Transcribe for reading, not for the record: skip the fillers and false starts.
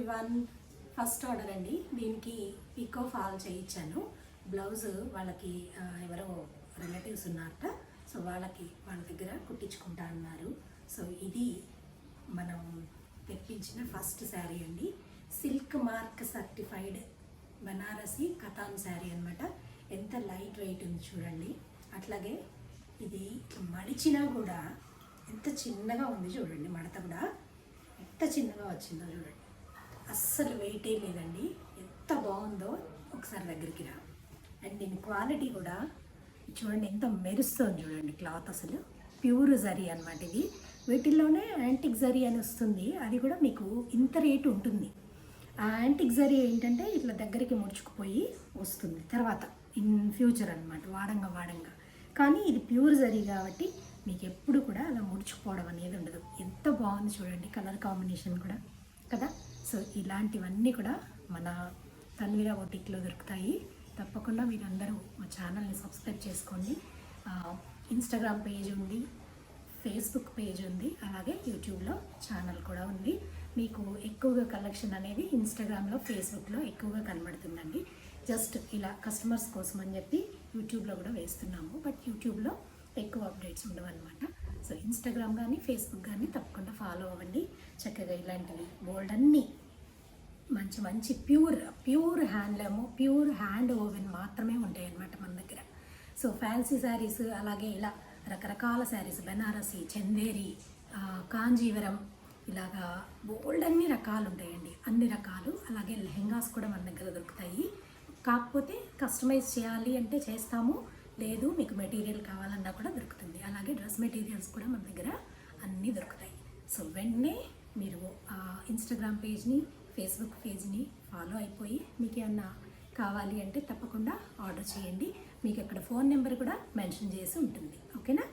Everyone. First order అండి. దీనికి pico fall చేయించాను. బ్లౌజ్ వాళ్ళకి ఎవరో రిలేటివ్స్ ఉన్నారట. సో వాళ్ళ దగ్గర కుట్టించుకుంటా అన్నారు. సో ఇది మనం తెప్పించిన ఫస్ట్ శారీ అండి. Silk mark certified Banarasi Katan sari అనమాట. ఎంత లైట్ వెయిట్ ఉంది చూడండి. అట్లాగే ఇది మడిచినా కూడా ఎంత చిన్నగా ఉంది చూడండి. మడత కూడా ఎంత చిన్నగా వచ్చిందో చూడండి. అస్సలు వెయిటే లేదండి. ఎంత బాగుందో ఒకసారి దగ్గరికి రా. అండ్ దీని క్వాలిటీ కూడా చూడండి, ఎంత మెరుస్తుంది చూడండి. క్లాత్ అసలు ప్యూర్ జరీ అనమాట. ఇది వీటిల్లోనే యాంటిక్ జరీ అని వస్తుంది. అది కూడా మీకు ఇంత రేటు ఉంటుంది. ఆ యాంటిక్ జరీ ఏంటంటే ఇట్లా దగ్గరికి ముడుచుకుపోయి వస్తుంది తర్వాత ఇన్ ఫ్యూచర్ అనమాట, వాడంగా. కానీ ఇది ప్యూర్ జరీ కాబట్టి మీకు ఎప్పుడు కూడా అలా ముడుచుకుపోవడం అనేది ఉండదు. ఎంత బాగుంది చూడండి, కలర్ కాంబినేషన్ కూడా కదా. సో ఇలాంటివన్నీ కూడా మన తన్వీరా బొటిక్లో దొరుకుతాయి. తప్పకుండా మీరందరూ మా ఛానల్ని సబ్స్క్రైబ్ చేసుకోండి. ఇన్స్టాగ్రామ్ పేజ్ ఉంది, ఫేస్బుక్ పేజ్ ఉంది, అలాగే యూట్యూబ్లో ఛానల్ కూడా ఉంది. మీకు ఎక్కువగా కలెక్షన్ అనేది ఇన్స్టాగ్రామ్లో, ఫేస్బుక్లో ఎక్కువగా కనబడుతుందండి. జస్ట్ ఇలా కస్టమర్స్ కోసం అని చెప్పి యూట్యూబ్లో కూడా వేస్తున్నాము. బట్ యూట్యూబ్లో ఎక్కువ అప్డేట్స్ ఉండవు అనమాట. సో ఇన్స్టాగ్రామ్ కానీ ఫేస్బుక్ కానీ తప్పకుండా ఫాలో అవ్వండి. చక్కగా ఇలాంటివి బోల్డ్ అన్నీ మంచి pure handloom, pure hand woven మాత్రమే ఉంటాయి అన్నమాట మన దగ్గర. సో ఫ్యాన్సీ శారీస్, అలాగే ఇలా రకరకాల శారీస్, బెనారసి, చందేరి, కాంజీవరం, ఇలాగా బోల్డ్ అన్ని రకాలు ఉంటాయండి. అన్ని రకాలు. అలాగే లెహెంగాస్ కూడా మన దగ్గర దొరుకుతాయి. కాకపోతే కస్టమైజ్ చేయాలి అంటే చేస్తాము, లేదు మీకు మెటీరియల్ కావాలన్నా కూడా దొరుకుతుంది. అలాగే డ్రెస్ మెటీరియల్స్ కూడా మన దగ్గర అన్నీ దొరుకుతాయి. సో వెంటనే మీరు ఇన్స్టాగ్రామ్ పేజ్ని, ఫేస్బుక్ పేజ్ని ఫాలో అయిపోయి మీకు ఏమన్నా కావాలి అంటే తప్పకుండా ఆర్డర్ చేయండి. మీకు అక్కడ ఫోన్ నెంబర్ కూడా మెన్షన్ చేసి ఉంటుంది. ఓకేనా?